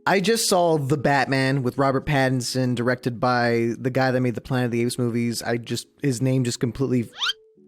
I just saw The Batman with Robert Pattinson, directed by the guy that made the Planet of the Apes movies. His name just completely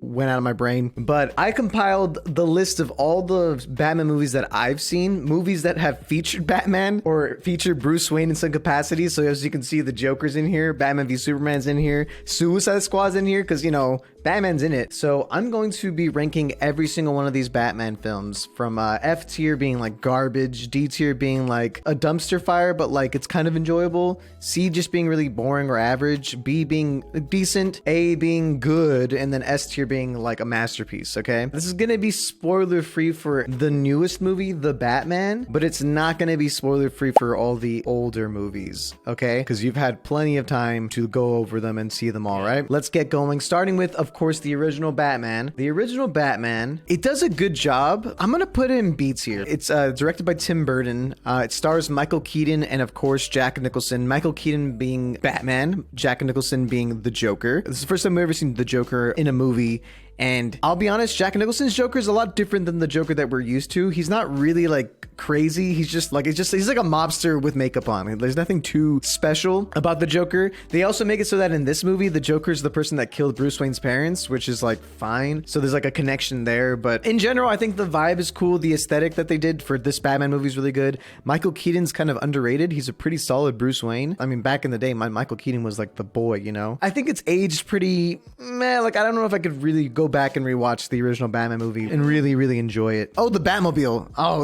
went out of my brain. But I compiled the list of all the Batman movies that I've seen, movies that have featured Batman or featured Bruce Wayne in some capacity. So as you can see, the Joker's in here, Batman v Superman's in here, Suicide Squad's in here, because, you know, Batman's in it. So I'm going to be ranking every single one of these Batman films, from F tier being like garbage, D tier being like a dumpster fire, but like it's kind of enjoyable, C just being really boring or average, B being decent, A being good, and then S tier being like a masterpiece. Okay, this is gonna be spoiler free for the newest movie, The Batman, but it's not gonna be spoiler free for all the older movies, okay, because you've had plenty of time to go over them and see them all. Right, let's get going, starting with, of course, the original Batman. The original Batman, it does a good job. I'm gonna put it in B tier. It's directed by Tim Burton. It stars Michael Keaton and, of course, Jack Nicholson. Michael Keaton being Batman, Jack Nicholson being the Joker. This is the first time we've ever seen the Joker in a movie. And I'll be honest, Jack Nicholson's Joker is a lot different than the Joker that we're used to. He's not really like crazy. He's just like, he's like a mobster with makeup on. There's nothing too special about the Joker. They also make it so that in this movie, the Joker's the person that killed Bruce Wayne's parents, which is like fine. So there's like a connection there. But in general, I think the vibe is cool. The aesthetic that they did for this Batman movie is really good. Michael Keaton's kind of underrated. He's a pretty solid Bruce Wayne. I mean, back in the day, Michael Keaton was like the boy, you know? I think it's aged pretty meh. Like, I don't know if I could really go back and rewatch the original Batman movie and really enjoy it. Oh, the Batmobile. Oh,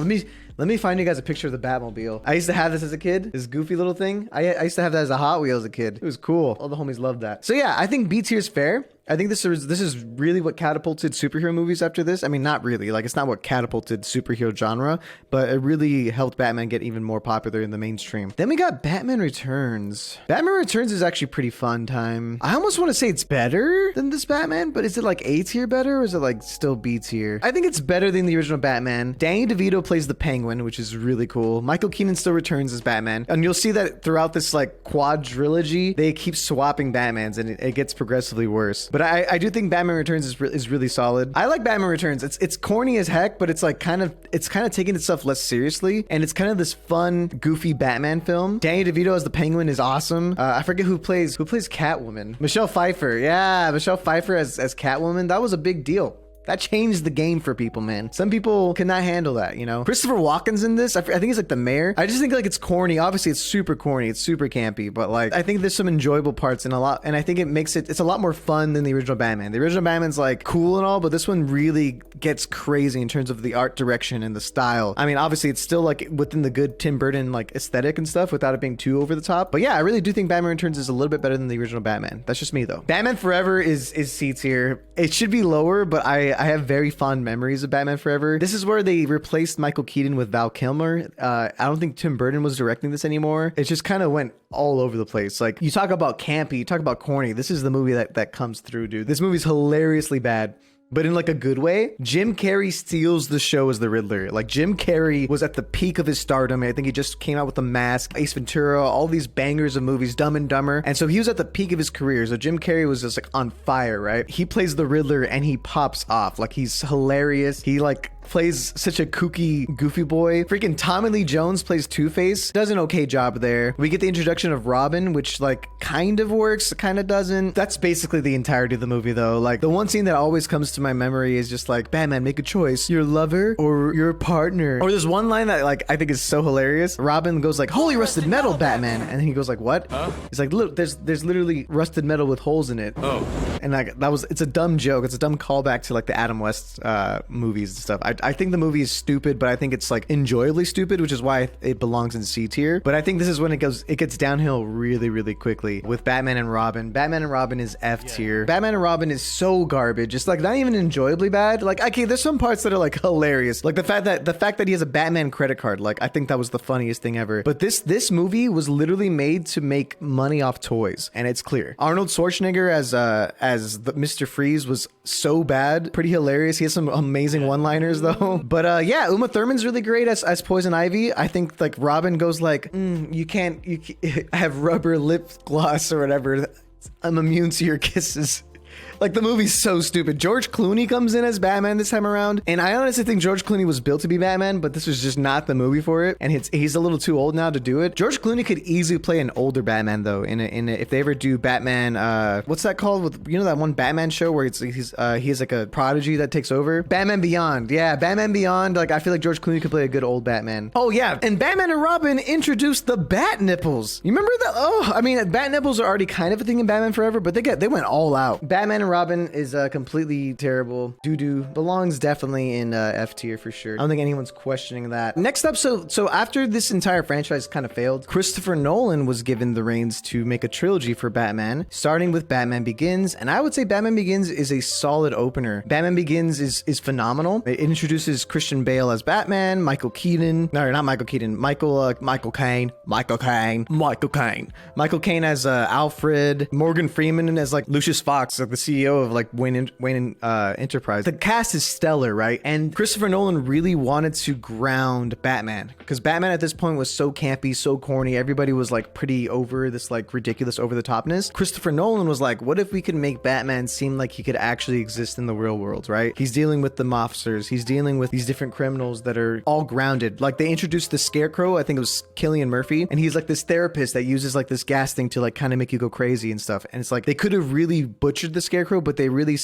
let me find you guys a picture of the Batmobile. I used to have this as a kid, this goofy little thing. I used to have that as a Hot Wheel as a kid. It was cool. All the homies loved that. So yeah, I think B tier is fair. I think this is really what catapulted superhero movies after this. I mean, not really. Like, it's not what catapulted superhero genre, but it really helped Batman get even more popular in the mainstream. Then we got Batman Returns. Batman Returns is actually pretty fun time. I almost want to say it's better than this Batman, but is it like A tier better, or is it like still B tier? I think it's better than the original Batman. Danny DeVito plays the Penguin, which is really cool. Michael Keaton still returns as Batman. And you'll see that throughout this like quadrilogy, they keep swapping Batmans, and it gets progressively worse. But I do think Batman Returns is really solid. I like Batman Returns. It's corny as heck, but it's like kind of taking itself less seriously, and it's kind of this fun, goofy Batman film. Danny DeVito as the Penguin is awesome. I forget who plays Catwoman. Michelle Pfeiffer. Yeah, Michelle Pfeiffer as Catwoman. That was a big deal. That changed the game for people, man. Some people cannot handle that, you know? Christopher Walken's in this. I think he's like the mayor. I just think like it's corny. Obviously, it's super corny. It's super campy, but like I think there's some enjoyable parts and I think it's a lot more fun than the original Batman. The original Batman's like cool and all, but this one really gets crazy in terms of the art direction and the style. I mean, obviously, it's still like within the good Tim Burton like aesthetic and stuff without it being too over the top. But yeah, I really do think Batman Returns is a little bit better than the original Batman. That's just me though. Batman Forever is C tier. It should be lower, but I have very fond memories of Batman Forever. This is where they replaced Michael Keaton with Val Kilmer. I don't think Tim Burton was directing this anymore. It just kind of went all over the place. Like, you talk about campy, you talk about corny. This is the movie that comes through, dude. This movie's hilariously bad, but in like a good way. Jim Carrey steals the show as the Riddler. Like, Jim Carrey was at the peak of his stardom. I think he just came out with The Mask, Ace Ventura, all these bangers of movies, Dumb and Dumber. And so he was at the peak of his career. So Jim Carrey was just like on fire, right? He plays the Riddler and he pops off. Like, he's hilarious. He like plays such a kooky, goofy boy. Freaking Tommy Lee Jones plays Two-Face. Does an okay job there. We get the introduction of Robin, which like kind of works, kind of doesn't. That's basically the entirety of the movie though. Like, the one scene that always comes to my memory is just like, Batman, make a choice. Your lover or your partner. Or there's one line that like I think is so hilarious. Robin goes like, holy rusted metal, Batman. And then he goes like, what? Huh? He's like, look, there's literally rusted metal with holes in it. Oh. And like, it's a dumb joke. It's a dumb callback to like the Adam West movies and stuff. I think the movie is stupid, but I think it's like enjoyably stupid, which is why it belongs in C tier. But I think this is when it gets downhill really quickly with Batman and Robin. Batman and Robin is F tier. Batman and Robin is so garbage. It's like not even enjoyably bad. Like, okay, there's some parts that are like hilarious. Like the fact that he has a Batman credit card. Like, I think that was the funniest thing ever. But this movie was literally made to make money off toys, and it's clear. Arnold Schwarzenegger as the Mr. Freeze was so bad. Pretty hilarious. He has some amazing one-liners though. But yeah, Uma Thurman's really great as Poison Ivy. I think like Robin goes like, you can't have rubber lip gloss or whatever. I'm immune to your kisses. Like, the movie's so stupid. George Clooney comes in as Batman this time around, and I honestly think George Clooney was built to be Batman, but this was just not the movie for it, and he's a little too old now to do it. George Clooney could easily play an older Batman, though, if they ever do Batman, what's that called? With, you know, that one Batman show where he has like a prodigy that takes over? Batman Beyond. Yeah, Batman Beyond. Like, I feel like George Clooney could play a good old Batman. Oh, yeah, and Batman and Robin introduced the Bat Nipples. You remember that? Oh, I mean, Bat Nipples are already kind of a thing in Batman Forever, but they went all out. Batman and Robin is completely terrible. Doo-doo. Belongs definitely in F tier for sure. I don't think anyone's questioning that. Next up, so after this entire franchise kind of failed, Christopher Nolan was given the reins to make a trilogy for Batman, starting with Batman Begins, and I would say Batman Begins is a solid opener. Batman Begins is phenomenal. It introduces Christian Bale as Batman, Michael Keaton, no, not Michael Keaton, Michael Caine as Alfred, Morgan Freeman as like Lucius Fox, like the CEO of like Wayne Enterprise. The cast is stellar, right? And Christopher Nolan really wanted to ground Batman, because Batman at this point was so campy, so corny. Everybody was like pretty over this like ridiculous over the topness. Christopher Nolan was like, what if we could make Batman seem like he could actually exist in the real world, right? He's dealing with the mobsters, he's dealing with these different criminals that are all grounded. Like, they introduced the Scarecrow, I think it was Cillian Murphy, and he's like this therapist that uses like this gas thing to like kind of make you go crazy and stuff. And it's like, they could have really butchered the Scarecrow, but they really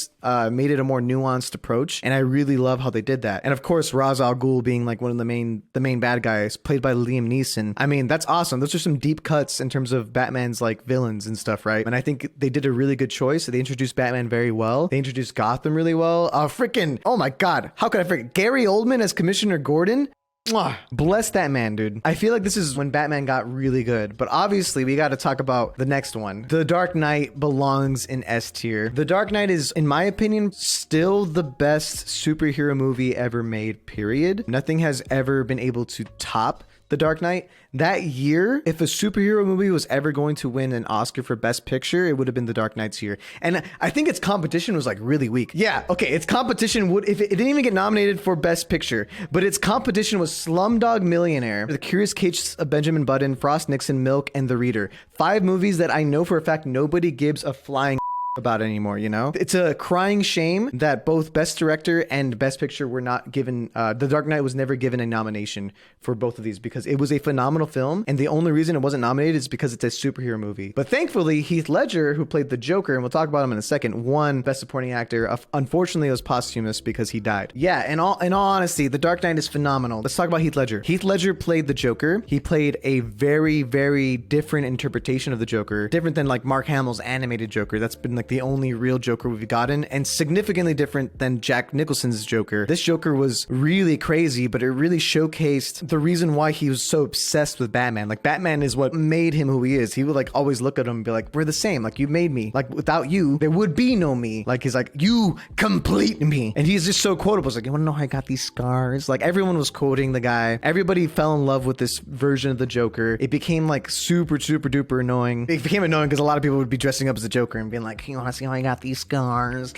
made it a more nuanced approach, and I really love how they did that. And of course, Ra's al Ghul being like one of the main bad guys, played by Liam Neeson. I mean, that's awesome. Those are some deep cuts in terms of Batman's like villains and stuff, right? And I think they did a really good choice. They introduced Batman very well. They introduced Gotham really well. Oh my god, how could I forget Gary Oldman as Commissioner Gordon? Mwah. Bless that man, dude. I feel like this is when Batman got really good, but obviously we got to talk about the next one. The Dark Knight belongs in S tier. The Dark Knight is, in my opinion, still the best superhero movie ever made, period. Nothing has ever been able to top The Dark Knight. That year, if a superhero movie was ever going to win an Oscar for Best Picture, it would have been The Dark Knight's year. And I think its competition was like really weak. Yeah, okay, its competition it didn't even get nominated for Best Picture, but its competition was Slumdog Millionaire, The Curious Case of Benjamin Button, Frost Nixon, Milk, and The Reader. 5 movies that I know for a fact nobody gives a flying about anymore, you know? It's a crying shame that both Best Director and Best Picture were not given, The Dark Knight was never given a nomination for both of these, because it was a phenomenal film, and the only reason it wasn't nominated is because it's a superhero movie. But thankfully, Heath Ledger, who played the Joker, and we'll talk about him in a second, won Best Supporting Actor. Unfortunately, it was posthumous because he died. Yeah, in all honesty, The Dark Knight is phenomenal. Let's talk about Heath Ledger. Heath Ledger played the Joker. He played a very, very different interpretation of the Joker, different than like Mark Hamill's animated Joker. That's been like the only real Joker we've gotten, and significantly different than Jack Nicholson's Joker. This Joker was really crazy, but it really showcased the reason why he was so obsessed with Batman. Like, Batman is what made him who he is. He would like always look at him and be like, we're the same. Like, you made me. Like, without you, there would be no me. Like, he's like, you complete me. And he's just so quotable. It's like, you want to know how I got these scars? Like, everyone was quoting the guy. Everybody fell in love with this version of the Joker. It became like super, super duper annoying. It became annoying because a lot of people would be dressing up as the Joker and being like, you want to see how I got these scars?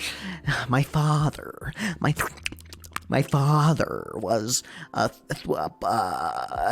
My father was a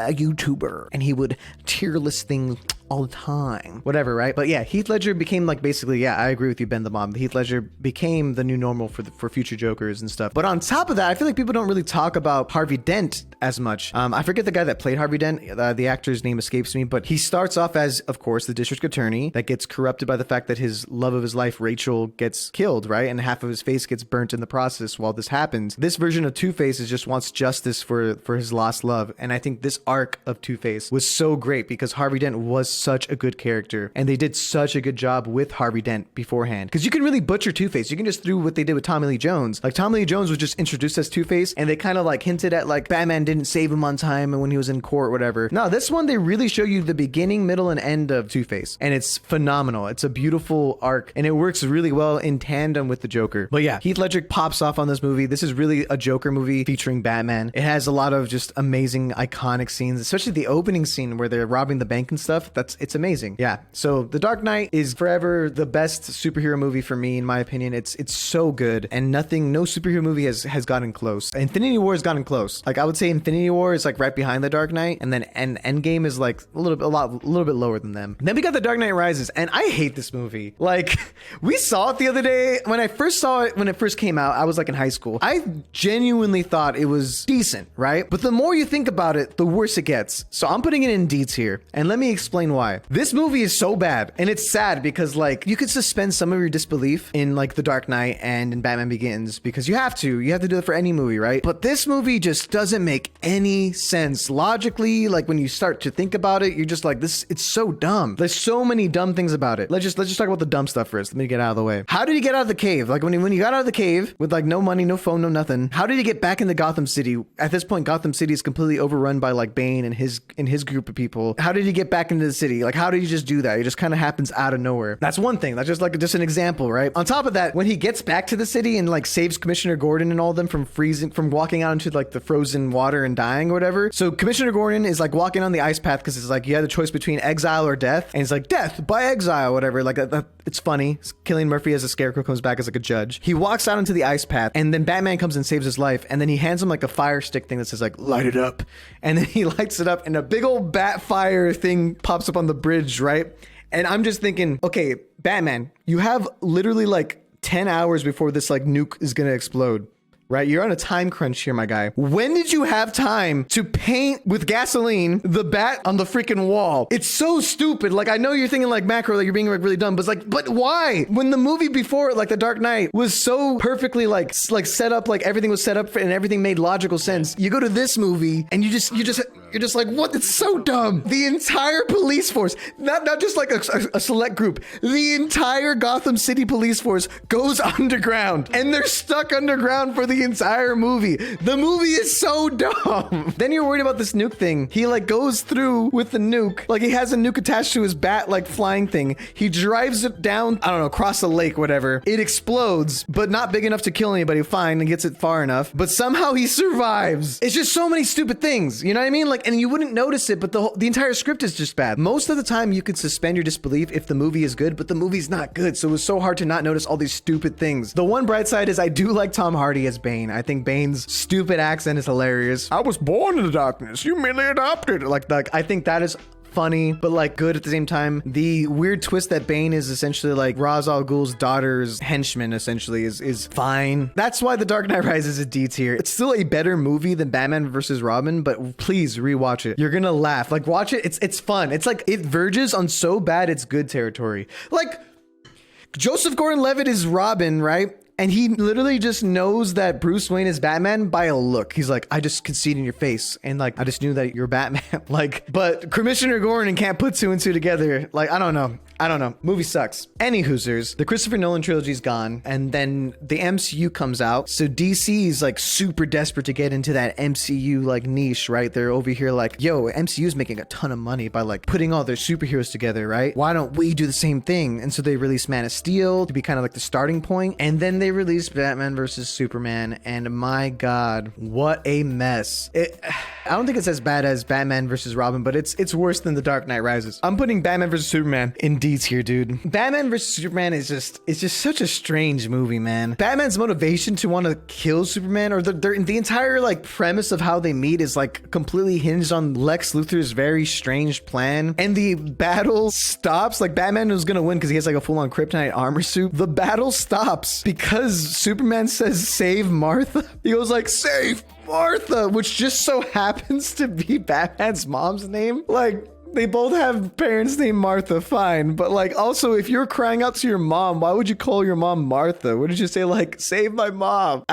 YouTuber, and he would tier list things all the time. Whatever, right? But yeah, Heath Ledger became like basically, yeah, I agree with you, Ben the Bomb. Heath Ledger became the new normal for future Jokers and stuff. But on top of that, I feel like people don't really talk about Harvey Dent as much. I forget the guy that played Harvey Dent. The actor's name escapes me, but he starts off as, of course, the district attorney that gets corrupted by the fact that his love of his life, Rachel, gets killed, right? And half of his face gets burnt in the process while this happens. This version of Two-Face just wants justice for his lost love. And I think this arc of Two-Face was so great because Harvey Dent was such a good character, and they did such a good job with Harvey Dent beforehand, because you can really butcher Two-Face. You can just do what they did with Tommy Lee Jones. Like, Tommy Lee Jones was just introduced as Two-Face, and they kind of like hinted at like Batman didn't save him on time and when he was in court, whatever. No, this one they really show you the beginning, middle, and end of Two-Face, and it's phenomenal. It's a beautiful arc, and it works really well in tandem with the Joker. But yeah, Heath Ledger pops off on this movie. This is really a Joker movie featuring Batman. It has a lot of just amazing iconic scenes, especially the opening scene where they're robbing the bank and stuff. it's amazing. Yeah. So The Dark Knight is forever the best superhero movie for me, in my opinion. It's so good, and no superhero movie has gotten close. Infinity War has gotten close. Like I would say Infinity War is like right behind The Dark Knight, and then Endgame is like a little bit lower than them. Then we got The Dark Knight Rises, and I hate this movie. Like we saw it the other day. When I first saw it, when it first came out, I was like in high school. I genuinely thought it was decent, right? But the more you think about it, the worse it gets. So I'm putting it in deets here, and let me explain why. This movie is so bad, and it's sad because like you could suspend some of your disbelief in like The Dark Knight and in Batman Begins because you have to do it for any movie, right? But this movie just doesn't make any sense logically. Like when you start to think about it, you're just like, this, it's so dumb. There's so many dumb things about it. Let's just talk about the dumb stuff first. Let me get out of the way. How did he get out of the cave? Like when you got out of the cave with like no money, no phone, no nothing, how did he get back into Gotham City? At this point, Gotham City is completely overrun by like Bane and his group of people. How did he get back into the city? Like how did he just do that? It just kind of happens out of nowhere. That's one thing. That's just an example, right? On top of that, when he gets back to the city and like saves Commissioner Gordon and all of them from walking out into like the frozen water and dying or whatever. So Commissioner Gordon is like walking on the ice path because it's like you had the choice between exile or death, and it's like death by exile, whatever. Like it's funny. Cillian Murphy as a Scarecrow comes back as like a judge. He walks out into the ice path, and then Batman comes and saves his life, and then he hands him like a fire stick thing that says like light it up, and then he lights it up, and a big old bat fire thing pops up on the bridge, right? And I'm just thinking, okay, Batman, you have literally like 10 hours before this like nuke is gonna explode. Right? You're on a time crunch here, my guy. When did you have time to paint with gasoline the bat on the freaking wall? It's so stupid. Like, I know you're thinking like macro, like you're being like really dumb, but it's like, but why? When the movie before, like The Dark Knight, was so perfectly like set up, like everything was set up for, and everything made logical sense. You go to this movie and you're just like, what? It's so dumb. The entire police force, not just like a select group, the entire Gotham City police force goes underground, and they're stuck underground for the entire movie. The movie is so dumb. Then you're worried about this nuke thing. He like goes through with the nuke, like he has a nuke attached to his bat like flying thing. He drives it down, I don't know, across the lake, whatever. It explodes, but not big enough to kill anybody. Fine, and gets it far enough, but somehow he survives. It's just so many stupid things, you know what I mean? Like, and you wouldn't notice it, but the entire script is just bad. Most of the time you could suspend your disbelief if the movie is good, but the movie's not good, so it was so hard to not notice all these stupid things. The one bright side is I do like Tom Hardy as Bane. I think Bane's stupid accent is hilarious. I was born in the darkness. You merely adopted. Like I think that is funny, but like good at the same time. The weird twist that Bane is essentially like Ra's al Ghul's daughter's henchman essentially is fine. That's why The Dark Knight Rises is a D tier. It's still a better movie than Batman vs. Robin, but please rewatch it. You're gonna laugh. Like watch it. It's fun. It's like it verges on so bad it's good territory. Like Joseph Gordon-Levitt is Robin, right? And he literally just knows that Bruce Wayne is Batman by a look. He's like, I just could see it in your face. And like, I just knew that you're Batman. Like, but Commissioner Gordon can't put two and two together. Like, I don't know. Movie sucks. Any Hoosers, the Christopher Nolan trilogy's gone, and then the MCU comes out. So DC is like super desperate to get into that MCU like niche, right? They're over here like, yo, MCU's making a ton of money by like putting all their superheroes together, right? Why don't we do the same thing? And so they release Man of Steel to be kind of like the starting point, and then they released Batman versus Superman, and my God, what a mess. I don't think it's as bad as Batman versus Robin, but it's worse than The Dark Knight Rises. I'm putting Batman versus Superman in D's here, dude. Batman versus Superman is just such a strange movie, man. Batman's motivation to want to kill Superman, or the entire like premise of how they meet is like completely hinged on Lex Luthor's very strange plan, and the battle stops. Like Batman was gonna win because he has like a full-on kryptonite armor suit. The battle stops because Superman says save Martha. He goes like save Martha, which just so happens to be Batman's mom's name. Like, they both have parents named Martha, fine. But like, also, if you're crying out to your mom, why would you call your mom Martha? Wouldn't you say like, save my mom?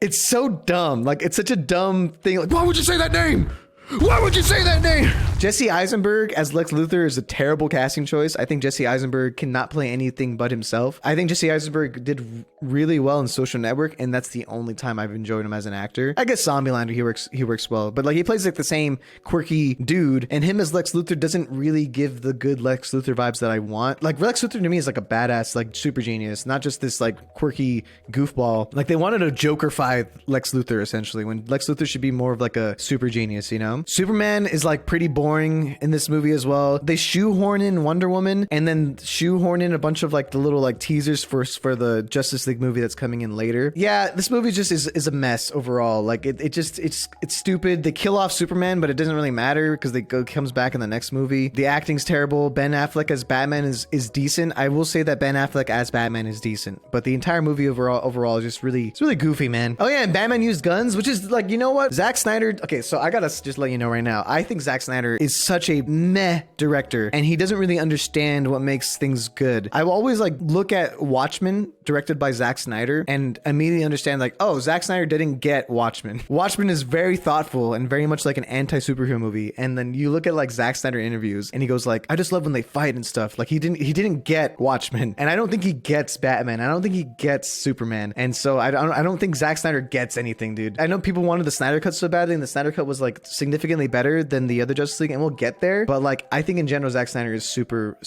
It's so dumb. Like, it's such a dumb thing. Like, why would you say that name? Why would you say that name? Jesse Eisenberg as Lex Luthor is a terrible casting choice. I think Jesse Eisenberg cannot play anything but himself. I think Jesse Eisenberg did really well in Social Network, and that's the only time I've enjoyed him as an actor. I guess Zombieland, he works well, but like he plays like the same quirky dude, and him as Lex Luthor doesn't really give the good Lex Luthor vibes that I want. Like Lex Luthor to me is like a badass, like super genius, not just this like quirky goofball. Like they wanted to Joker-fy Lex Luthor essentially, when Lex Luthor should be more of like a super genius, you know? know? Superman is like pretty boring in this movie as well. They shoehorn in Wonder Woman and then shoehorn in a bunch of like the little like teasers for the Justice League movie that's coming in later. Yeah, this movie just is a mess overall. Like it's stupid. They kill off Superman, but it doesn't really matter because comes back in the next movie. The acting's terrible. Ben Affleck as Batman is decent. I will say that Ben Affleck as Batman is decent, but the entire movie overall is just it's really goofy, man. Oh yeah, and Batman used guns, which is like, you know what? Zack Snyder, okay, so I gotta just let you know right now, I think Zack Snyder is such a meh director, and he doesn't really understand what makes things good. I will always like look at Watchmen, directed by Zack Snyder, and immediately understand like, oh, Zack Snyder didn't get Watchmen. Watchmen is very thoughtful and very much like an anti-superhero movie, and then you look at like Zack Snyder interviews, and he goes like, I just love when they fight and stuff. Like he didn't get Watchmen, and I don't think he gets Batman. I don't think he gets Superman, and so I don't think Zack Snyder gets anything, dude. I know people wanted the Snyder Cut so badly, and the Snyder Cut was like significantly better than the other Justice League, and we'll get there, but like I think in general Zack Snyder is super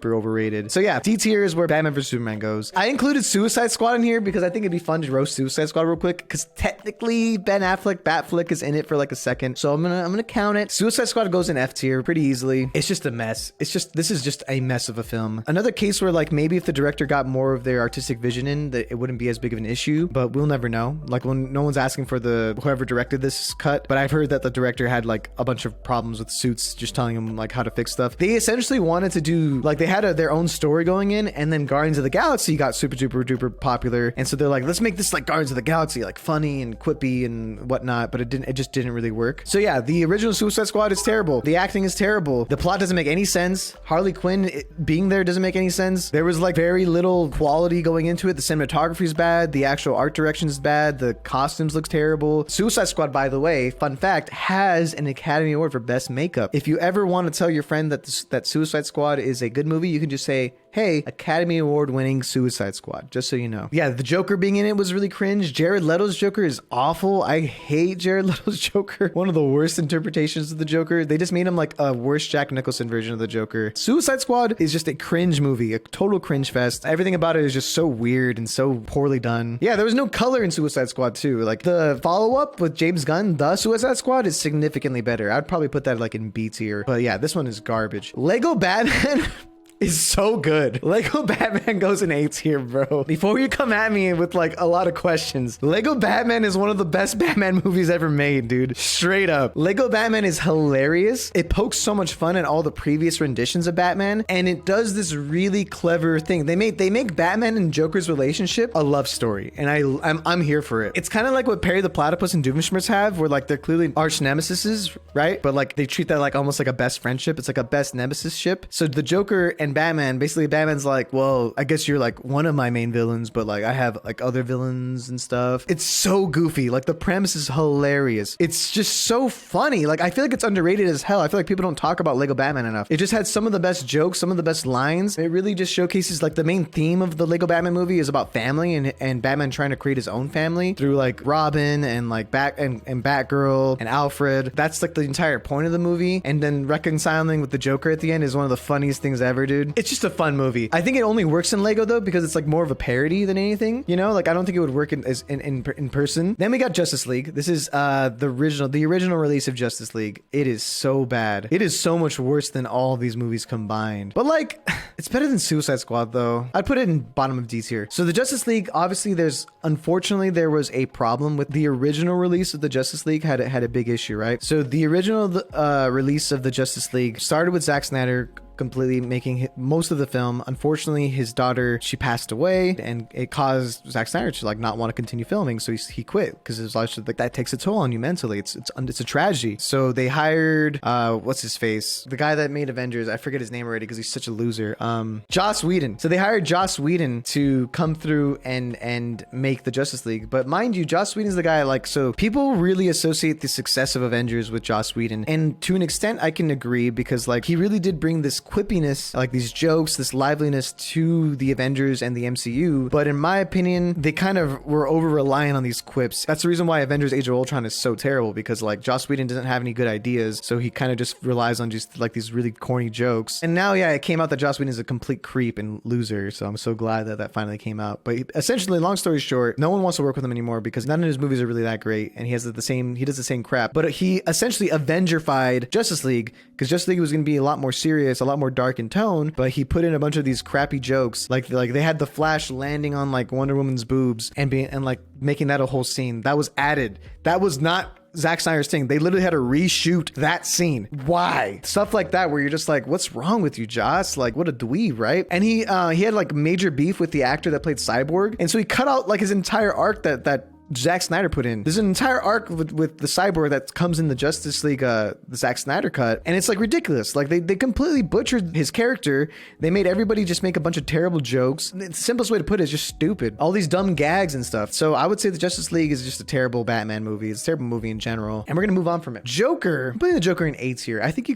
overrated. So yeah, D tier is where Batman vs Superman goes. I included Suicide Squad in here because I think it'd be fun to roast Suicide Squad real quick, because technically Ben Affleck Batflick is in it for like a second, so I'm gonna count it. Suicide Squad goes in F tier pretty easily. It's just a mess. This is just a mess of a film. Another case where like maybe if the director got more of their artistic vision in, that it wouldn't be as big of an issue, but we'll never know. Like when no one's asking for whoever directed this cut, but I've heard that the director had like a bunch of problems with suits just telling him like how to fix stuff. They essentially wanted to do like they had their own story going in, and then Guardians of the Galaxy got super duper popular, and so they're like, let's make this like Guardians of the Galaxy, like funny and quippy and whatnot, but it just didn't really work. So yeah, the original Suicide Squad is terrible. The acting is terrible. The plot doesn't make any sense. Harley Quinn being there doesn't make any sense. There was like very little quality going into it. The cinematography is bad. The actual art direction is bad. The costumes look terrible. Suicide Squad, by the way, fun fact, has an Academy Award for Best Makeup. If you ever want to tell your friend that Suicide Squad is a good movie, you can just say, hey, Academy Award winning Suicide Squad, just so you know. Yeah, the Joker being in it was really cringe. Jared Leto's Joker is awful. I hate Jared Leto's Joker. One of the worst interpretations of the Joker. They just made him like a worse Jack Nicholson version of the Joker. Suicide Squad is just a cringe movie, a total cringe fest. Everything about it is just so weird and so poorly done. Yeah, there was no color in Suicide Squad too. Like the follow-up with James Gunn, The Suicide Squad, is significantly better. I'd probably put that like in B tier. But yeah, this one is garbage. Lego Batman is so good. Lego Batman goes in A tier, bro. Before you come at me with like a lot of questions, Lego Batman is one of the best Batman movies ever made, dude. Straight up. Lego Batman is hilarious. It pokes so much fun at all the previous renditions of Batman, and it does this really clever thing. They make Batman and Joker's relationship a love story, and I'm here for it. It's kind of like what Perry the Platypus and Doofenshmirtz have, where like they're clearly arch nemesises, right? But like they treat that like almost like a best friendship. It's like a best nemesis ship. So the Joker and Batman, basically Batman's like, well, I guess you're like one of my main villains, but like I have like other villains and stuff. It's so goofy. Like the premise is hilarious. It's just so funny. Like I feel like it's underrated as hell. I feel like people don't talk about Lego Batman enough. It just had some of the best jokes, some of the best lines. It really just showcases like the main theme of the Lego Batman movie is about family and Batman trying to create his own family through like Robin and like and Batgirl and Alfred. That's like the entire point of the movie. And then reconciling with the Joker at the end is one of the funniest things ever, dude. It's just a fun movie. I think it only works in Lego though because it's like more of a parody than anything, you know? Like I don't think it would work in person. Then we got Justice League. This is the original release of Justice League. It is so bad. It is so much worse than all these movies combined. But like it's better than Suicide Squad though. I'd put it in bottom of D tier. So the Justice League, obviously unfortunately there was a problem with the original release of the Justice League had a big issue, right? So the original release of the Justice League started with Zack Snyder completely making most of the film. Unfortunately, his daughter, she passed away, and it caused Zack Snyder to like not want to continue filming, so he quit because it's like that takes a toll on you mentally. It's a tragedy. So they hired what's his face, the guy that made Avengers. I forget his name already because he's such a loser. Joss Whedon. So they hired Joss Whedon to come through and make the Justice League. But mind you, Joss Whedon's the guy like, so people really associate the success of Avengers with Joss Whedon, and to an extent I can agree because like he really did bring this quippiness, like these jokes, this liveliness to the Avengers and the MCU. But in my opinion, they kind of were over reliant on these quips. That's the reason why Avengers Age of Ultron is so terrible, because like Joss Whedon doesn't have any good ideas, so he kind of just relies on just like these really corny jokes. And now, yeah, it came out that Joss Whedon is a complete creep and loser, so I'm so glad that that finally came out. But essentially, long story short, no one wants to work with him anymore because none of his movies are really that great, and he does the same crap. But he essentially Avengerified Justice League, because Justice League was going to be a lot more serious, a lot more dark in tone, but he put in a bunch of these crappy jokes, like they had the Flash landing on like Wonder Woman's boobs and like making that a whole scene. That was added. That was not Zack Snyder's thing. They literally had to reshoot that scene. Why? Stuff like that where you're just like, what's wrong with you, Joss? Like, what a dweeb, right? And he had like major beef with the actor that played Cyborg, and so he cut out like his entire arc that Zack Snyder put in. There's an entire arc with the Cyborg that comes in the Justice League, the Zack Snyder cut, and it's like ridiculous. Like they completely butchered his character. They made everybody just make a bunch of terrible jokes. The simplest way to put it is just stupid. All these dumb gags and stuff. So I would say the Justice League is just a terrible Batman movie. It's a terrible movie in general, and we're gonna move on from it. Joker, I'm putting the Joker in A tier. I think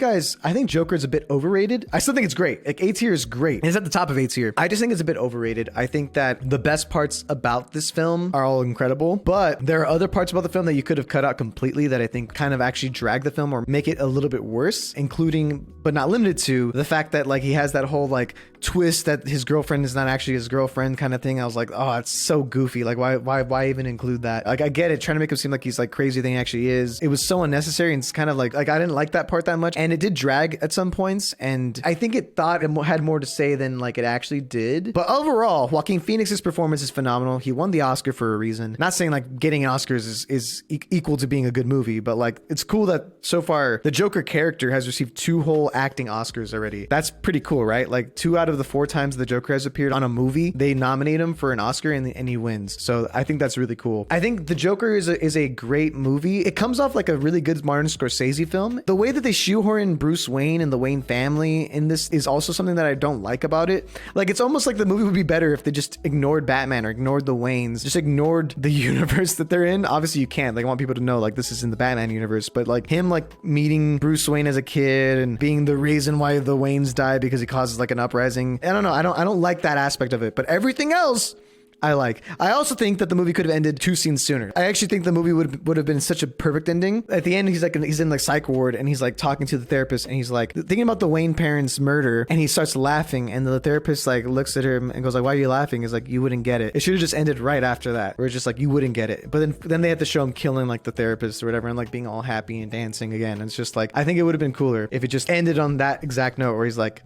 Joker is a bit overrated. I still think it's great. Like A tier is great. It's at the top of A tier. I just think it's a bit overrated. I think that the best parts about this film are all incredible, but there are other parts about the film that you could have cut out completely that I think kind of actually drag the film or make it a little bit worse, including, but not limited to, the fact that like he has that whole like twist that his girlfriend is not actually his girlfriend kind of thing. I was like, oh, it's so goofy. Like why even include that? Like I get it, trying to make him seem like he's like crazy than he actually is. It was so unnecessary, and it's kind of like I didn't like that part that much, and it did drag at some points, and I think it thought it had more to say than like it actually did. But overall, Joaquin Phoenix's performance is phenomenal. He won the Oscar for a reason. Not saying like getting an Oscar is equal to being a good movie, but like it's cool that so far the Joker character has received 2 whole acting Oscars already. That's pretty cool, right? Like 2 out of the 4 times the Joker has appeared on a movie, they nominate him for an Oscar and he wins. So I think that's really cool. I think the Joker is a great movie. It comes off like a really good Martin Scorsese film. The way that they shoehorn Bruce Wayne and the Wayne family in this is also something that I don't like about it. Like it's almost like the movie would be better if they just ignored Batman or ignored the Waynes, just ignored the universe that they're in. Obviously you can't. Like I want people to know like this is in the Batman universe, but like him like meeting Bruce Wayne as a kid and being the reason why the Waynes die because he causes like an uprising. I don't know. I don't like that aspect of it, but everything else I like. I also think that the movie could have ended 2 scenes sooner. I actually think the movie would have been such a perfect ending. At the end, he's in like psych ward and he's like talking to the therapist and he's like thinking about the Wayne parents' murder and he starts laughing and the therapist like looks at him and goes like, "Why are you laughing?" He's like, "You wouldn't get it." It should have just ended right after that, where it's just like you wouldn't get it. But then they had to show him killing like the therapist or whatever and like being all happy and dancing again. And it's just like I think it would have been cooler if it just ended on that exact note where he's like,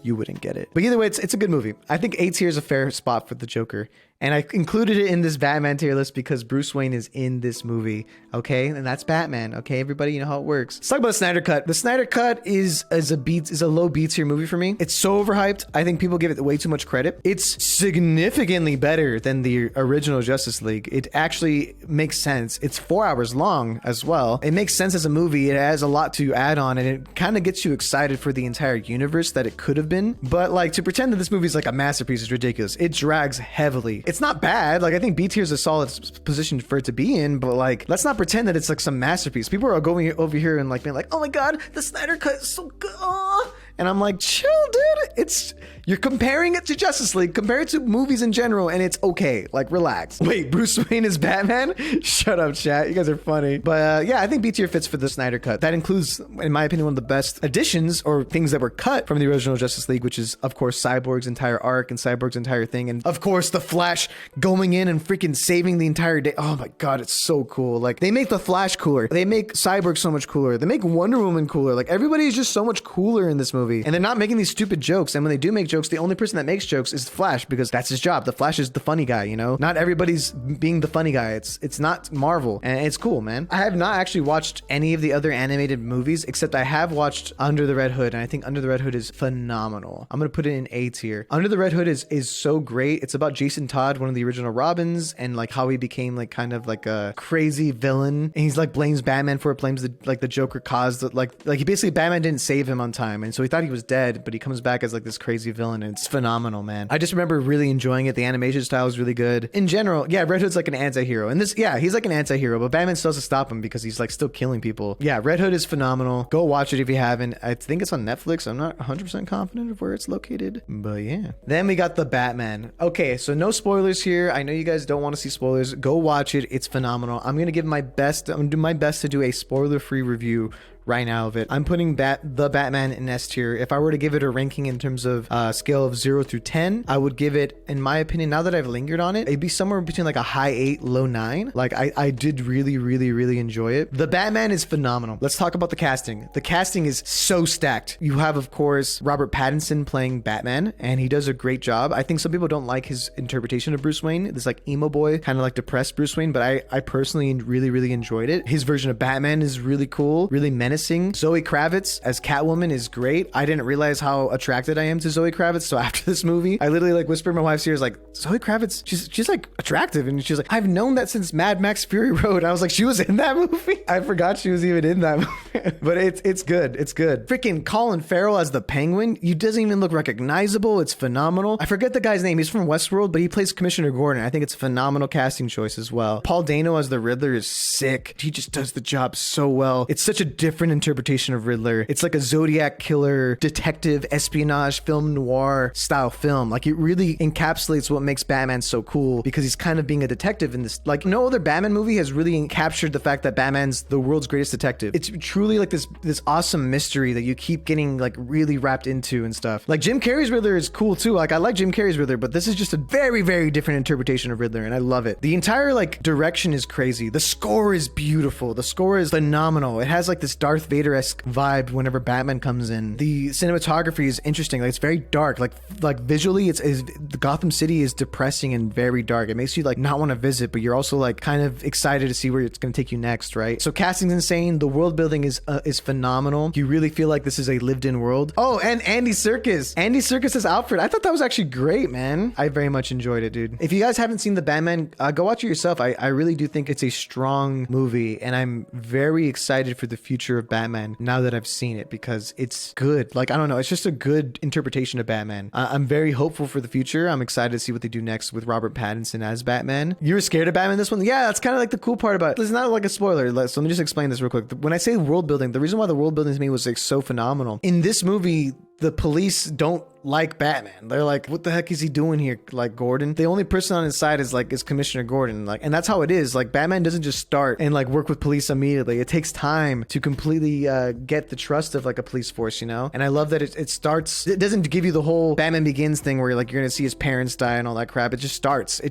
"You wouldn't get it." But either way, it's a good movie. I think A tier is a fair spot for the Joker. And I included it in this Batman tier list because Bruce Wayne is in this movie, okay? And that's Batman, okay? Everybody, you know how it works. Let's talk about the Snyder Cut. The Snyder Cut is a low B tier movie for me. It's so overhyped. I think people give it way too much credit. It's significantly better than the original Justice League. It actually makes sense. It's 4 hours long as well. It makes sense as a movie. It has a lot to add on, and it kind of gets you excited for the entire universe that it could have been. But like to pretend that this movie is like a masterpiece is ridiculous. It drags heavily. It's not bad. Like I think B tier is a solid position for it to be in, but like let's not pretend that it's like some masterpiece. People are going over here and like being like, "Oh my god, the Snyder Cut is so good." And I'm like, chill, dude. You're comparing it to Justice League, compare it to movies in general, and it's okay. Like, relax. Wait, Bruce Wayne is Batman? Shut up, chat. You guys are funny. But yeah, I think B tier fits for the Snyder Cut. That includes, in my opinion, one of the best additions or things that were cut from the original Justice League, which is, of course, Cyborg's entire arc and Cyborg's entire thing. And of course, the Flash going in and freaking saving the entire day. Oh my god, it's so cool. Like, they make the Flash cooler. They make Cyborg so much cooler. They make Wonder Woman cooler. Like, everybody is just so much cooler in this movie. And they're not making these stupid jokes. And when they do make jokes, the only person that makes jokes is the Flash, because that's his job. The Flash is the funny guy, you know? Not everybody's being the funny guy. It's not Marvel. And it's cool, man. I have not actually watched any of the other animated movies, except I have watched Under the Red Hood, and I think Under the Red Hood is phenomenal. I'm gonna put it in A tier. Under the Red Hood is so great. It's about Jason Todd, one of the original Robins, and like how he became like kind of like a crazy villain. And he's like blames Batman for it, blames the Joker caused it. Like he basically, Batman didn't save him on time, and so he thought he was dead, but he comes back as as like this crazy villain, and it's phenomenal, man. I just remember really enjoying it. The animation style is really good. In general, yeah, Red Hood's like an anti-hero. And this, yeah, he's like an anti-hero, but Batman still has to stop him because he's like still killing people. Yeah, Red Hood is phenomenal. Go watch it if you haven't. I think it's on Netflix. I'm not 100% confident of where it's located, but yeah. Then we got The Batman. Okay, so no spoilers here. I know you guys don't want to see spoilers. Go watch it. It's phenomenal. I'm gonna give my best. I'm gonna do my best to do a spoiler-free review right now of it. I'm putting The Batman in S tier. If I were to give it a ranking in terms of scale of 0 through 10, I would give it, in my opinion, now that I've lingered on it, it'd be somewhere between like a high 8, low 9. Like I did really enjoy it. The Batman is phenomenal. Let's talk about the casting. The casting is so stacked. You have, of course, Robert Pattinson playing Batman, and he does a great job. I think some people don't like his interpretation of Bruce Wayne, this like emo boy, kind of like depressed Bruce Wayne, but I personally really enjoyed it. His version of Batman is really cool, really menacing. Zoe Kravitz as Catwoman is great. I didn't realize how attracted I am to Zoe Kravitz, so after this movie, I literally like whispered in my wife's ears like, Zoe Kravitz, she's like attractive, and she's like, I've known that since Mad Max Fury Road. I was like, she was in that movie? I forgot she was even in that movie. But it's good. It's good. Freaking Colin Farrell as the Penguin. You doesn't even look recognizable. It's phenomenal. I forget the guy's name. He's from Westworld, but he plays Commissioner Gordon. I think it's a phenomenal casting choice as well. Paul Dano as the Riddler is sick. He just does the job so well. It's such a different interpretation of Riddler. It's like a Zodiac killer, detective, espionage, film noir style film. Like it really encapsulates what makes Batman so cool, because he's kind of being a detective in this. Like no other Batman movie has really captured the fact that Batman's the world's greatest detective. It's truly like this awesome mystery that you keep getting like really wrapped into and stuff. Like Jim Carrey's Riddler is cool too. Like I like Jim Carrey's Riddler, but this is just a very different interpretation of Riddler, and I love it. The entire like direction is crazy. The score is beautiful. The score is phenomenal. It has like this Darth Vader-esque vibe whenever Batman comes in. The cinematography is interesting. Like it's very dark. Like visually, the Gotham City is depressing and very dark. It makes you like not want to visit, but you're also like kind of excited to see where it's going to take you next, right? So casting's insane. The world building is phenomenal. You really feel like this is a lived-in world. Oh, and Andy Serkis. Andy Serkis as Alfred. I thought that was actually great, man. I very much enjoyed it, dude. If you guys haven't seen The Batman, go watch it yourself. I really do think it's a strong movie, and I'm very excited for the future of Batman now that I've seen it, because it's good. Like, I don't know. It's just a good interpretation of Batman. I'm very hopeful for the future. I'm excited to see what they do next with Robert Pattinson as Batman. You were scared of Batman this one? Yeah, that's kind of like the cool part about it. It's not like a spoiler. So let me just explain this real quick. When I say world building, the reason why the world building to me was like so phenomenal. In this movie, the police don't like Batman. They're like, what the heck is he doing here? Like Gordon. The only person on his side is Commissioner Gordon. Like, and that's how it is. Like Batman doesn't just start and like work with police immediately. It takes time to completely get the trust of like a police force, you know? And I love that it starts, it doesn't give you the whole Batman Begins thing where you're gonna see his parents die and all that crap. It just starts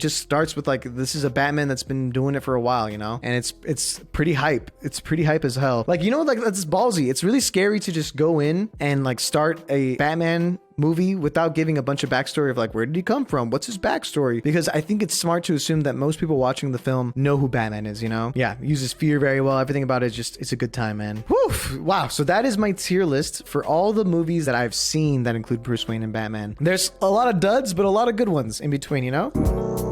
with like, this is a Batman that's been doing it for a while, you know? And it's pretty hype. It's pretty hype as hell. Like, you know, like that's ballsy. It's really scary to just go in and like start a Batman movie without giving a bunch of backstory of like, where did he come from? What's his backstory? Because I think it's smart to assume that most people watching the film know who Batman is, you know? Yeah, uses fear very well. Everything about it it's a good time, man. Whew, wow. So that is my tier list for all the movies that I've seen that include Bruce Wayne and Batman. There's a lot of duds, but a lot of good ones in between, you know?